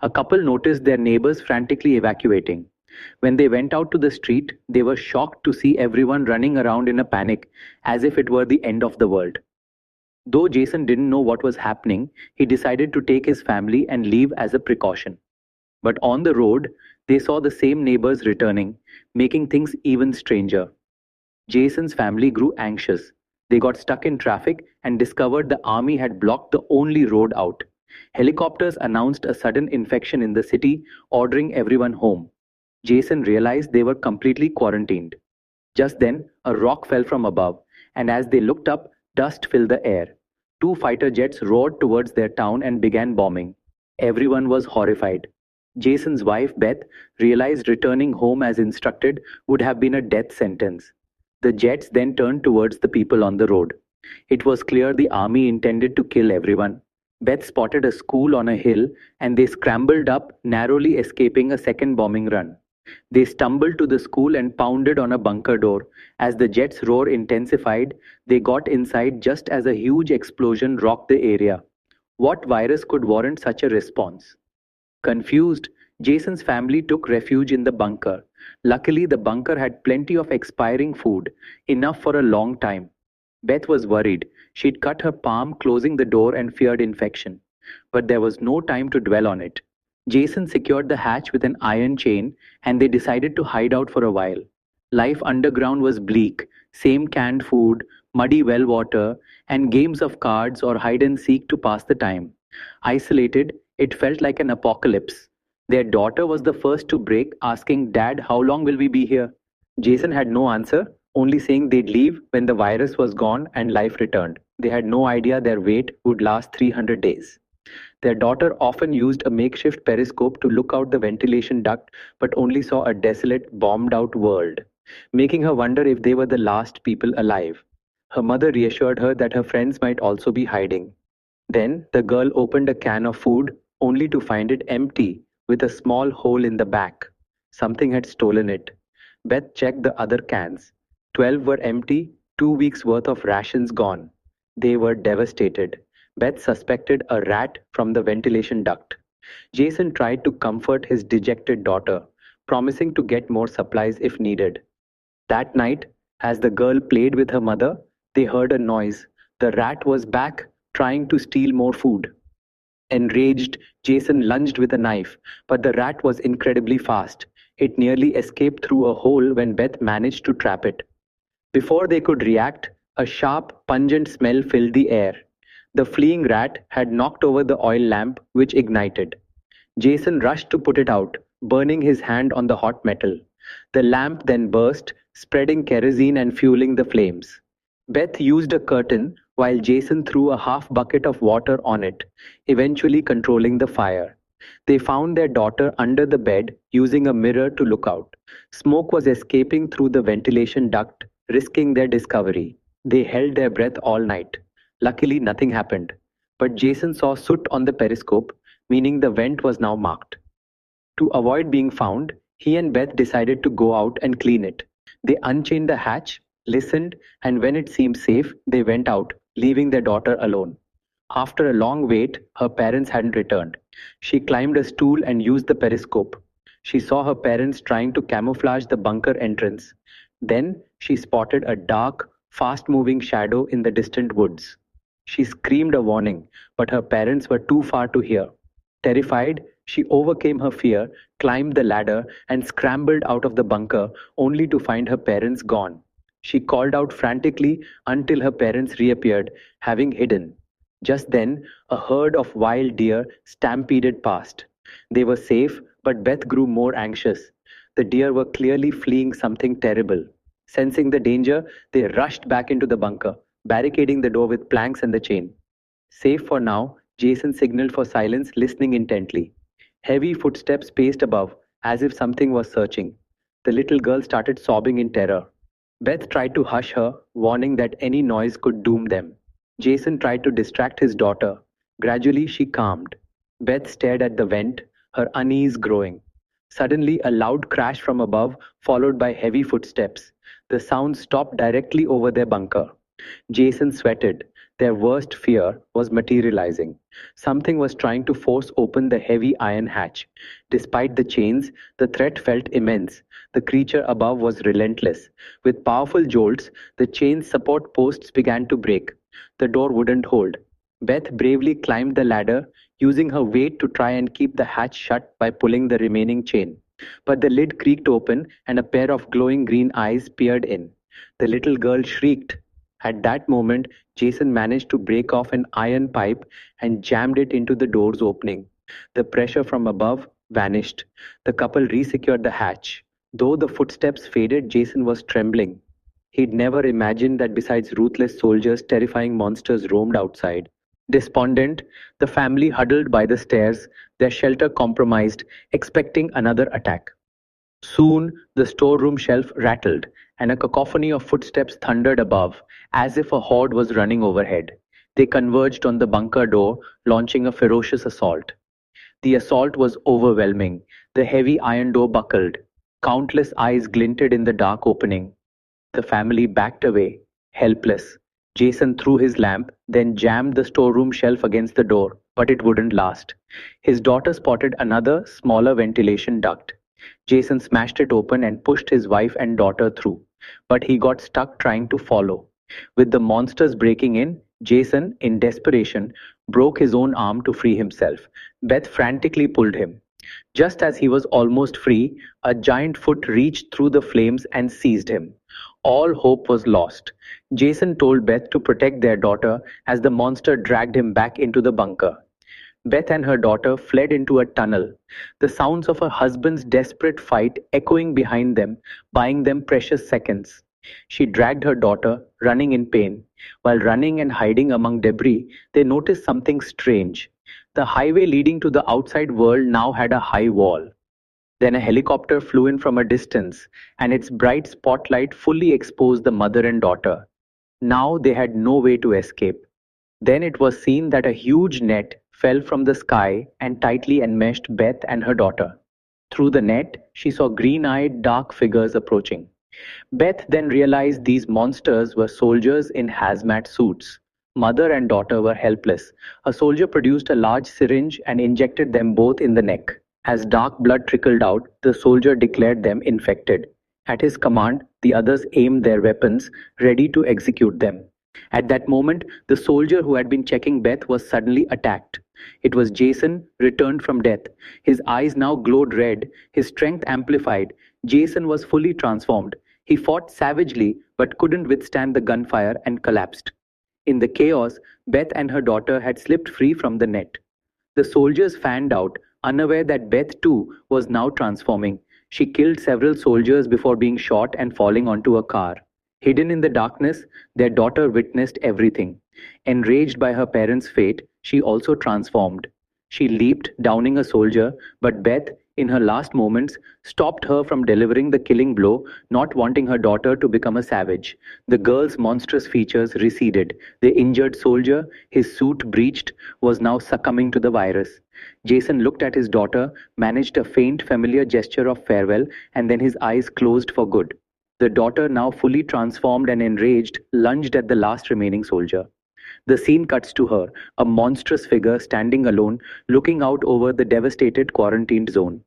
A couple noticed their neighbors frantically evacuating. When they went out to the street, they were shocked to see everyone running around in a panic as if it were the end of the world. Though Jason didn't know what was happening, he decided to take his family and leave as a precaution. But on the road, they saw the same neighbors returning, making things even stranger. Jason's family grew anxious. They got stuck in traffic and discovered the army had blocked the only road out. Helicopters announced a sudden infection in the city, ordering everyone home. Jason realized they were completely quarantined. Just then, a rock fell from above, and as they looked up, dust filled the air. Two fighter jets roared towards their town and began bombing. Everyone was horrified. Jason's wife, Beth, realized returning home as instructed would have been a death sentence. The jets then turned towards the people on the road. It was clear the army intended to kill everyone. Beth spotted a school on a hill and they scrambled up, narrowly escaping a second bombing run. They stumbled to the school and pounded on a bunker door. As the jet's roar intensified, they got inside just as a huge explosion rocked the area. What virus could warrant such a response? Confused, Jason's family took refuge in the bunker. Luckily, the bunker had plenty of expiring food, enough for a long time. Beth was worried. She'd cut her palm closing the door and feared infection. But there was no time to dwell on it. Jason secured the hatch with an iron chain and they decided to hide out for a while. Life underground was bleak, same canned food, muddy well water, and games of cards or hide and seek to pass the time. Isolated, it felt like an apocalypse. Their daughter was the first to break, asking, "Dad, how long will we be here?" Jason had no answer, only saying they'd leave when the virus was gone and life returned. They had no idea their wait would last 300 days. Their daughter often used a makeshift periscope to look out the ventilation duct but only saw a desolate, bombed out world, making her wonder if they were the last people alive. Her mother reassured her that her friends might also be hiding. Then the girl opened a can of food only to find it empty with a small hole in the back. Something had stolen it. Beth checked the other cans. 12 were empty, 2 weeks worth of rations gone. They were devastated. Beth suspected a rat from the ventilation duct. Jason tried to comfort his dejected daughter, promising to get more supplies if needed. That night, as the girl played with her mother, they heard a noise. The rat was back, trying to steal more food. Enraged, Jason lunged with a knife, but the rat was incredibly fast. It nearly escaped through a hole when Beth managed to trap it. Before they could react, a sharp, pungent smell filled the air. The fleeing rat had knocked over the oil lamp, which ignited. Jason rushed to put it out, burning his hand on the hot metal. The lamp then burst, spreading kerosene and fueling the flames. Beth used a curtain while Jason threw a half bucket of water on it, eventually controlling the fire. They found their daughter under the bed using a mirror to look out. Smoke was escaping through the ventilation duct, risking their discovery. They held their breath all night. Luckily, nothing happened. But Jason saw soot on the periscope, meaning the vent was now marked. To avoid being found, he and Beth decided to go out and clean it. They unchained the hatch, listened, and when it seemed safe, they went out, leaving their daughter alone. After a long wait, her parents hadn't returned. She climbed a stool and used the periscope. She saw her parents trying to camouflage the bunker entrance. Then she spotted a dark, fast-moving shadow in the distant woods. She screamed a warning, but her parents were too far to hear. Terrified, she overcame her fear, climbed the ladder, and scrambled out of the bunker, only to find her parents gone. She called out frantically until her parents reappeared, having hidden. Just then, a herd of wild deer stampeded past. They were safe, but Beth grew more anxious. The deer were clearly fleeing something terrible. Sensing the danger, they rushed back into the bunker, barricading the door with planks and the chain. Safe for now, Jason signaled for silence, listening intently. Heavy footsteps paced above, as if something was searching. The little girl started sobbing in terror. Beth tried to hush her, warning that any noise could doom them. Jason tried to distract his daughter. Gradually, she calmed. Beth stared at the vent, her unease growing. Suddenly, a loud crash from above, followed by heavy footsteps. The sound stopped directly over their bunker. Jason sweated. Their worst fear was materializing. Something was trying to force open the heavy iron hatch. Despite the chains, the threat felt immense. The creature above was relentless. With powerful jolts, the chain's support posts began to break. The door wouldn't hold. Beth bravely climbed the ladder, using her weight to try and keep the hatch shut by pulling the remaining chain. But the lid creaked open and a pair of glowing green eyes peered in. The little girl shrieked. At that moment, Jason managed to break off an iron pipe and jammed it into the door's opening. The pressure from above vanished. The couple resecured the hatch. Though the footsteps faded, Jason was trembling. He'd never imagined that besides ruthless soldiers, terrifying monsters roamed outside. Despondent, the family huddled by the stairs, their shelter compromised, expecting another attack. Soon the storeroom shelf rattled, and a cacophony of footsteps thundered above, as if a horde was running overhead. They converged on the bunker door, launching a ferocious assault. The assault was overwhelming. The heavy iron door buckled. Countless eyes glinted in the dark opening. The family backed away, helpless. Jason threw his lamp, then jammed the storeroom shelf against the door, but it wouldn't last. His daughter spotted another, smaller ventilation duct. Jason smashed it open and pushed his wife and daughter through, but he got stuck trying to follow. With the monsters breaking in, Jason, in desperation, broke his own arm to free himself. Beth frantically pulled him. Just as he was almost free, a giant foot reached through the flames and seized him. All hope was lost. Jason told Beth to protect their daughter as the monster dragged him back into the bunker. Beth and her daughter fled into a tunnel, the sounds of her husband's desperate fight echoing behind them, buying them precious seconds. She dragged her daughter, running in pain. While running and hiding among debris, they noticed something strange. The highway leading to the outside world now had a high wall. Then a helicopter flew in from a distance, and its bright spotlight fully exposed the mother and daughter. Now they had no way to escape. Then it was seen that a huge net fell from the sky and tightly enmeshed Beth and her daughter. Through the net, she saw green-eyed, dark figures approaching. Beth then realized these monsters were soldiers in hazmat suits. Mother and daughter were helpless. A soldier produced a large syringe and injected them both in the neck. As dark blood trickled out, the soldier declared them infected. At his command, the others aimed their weapons, ready to execute them. At that moment, the soldier who had been checking Beth was suddenly attacked. It was Jason, returned from death. His eyes now glowed red, his strength amplified. Jason was fully transformed. He fought savagely but couldn't withstand the gunfire and collapsed. In the chaos, Beth and her daughter had slipped free from the net. The soldiers fanned out, unaware that Beth too was now transforming. She killed several soldiers before being shot and falling onto a car. Hidden in the darkness, their daughter witnessed everything. Enraged by her parents' fate, she also transformed. She leaped, downing a soldier, but Beth, in her last moments, stopped her from delivering the killing blow, not wanting her daughter to become a savage. The girl's monstrous features receded. The injured soldier, his suit breached, was now succumbing to the virus. Jason looked at his daughter, managed a faint, familiar gesture of farewell, and then his eyes closed for good. The daughter, now fully transformed and enraged, lunged at the last remaining soldier. The scene cuts to her, a monstrous figure standing alone, looking out over the devastated quarantined zone.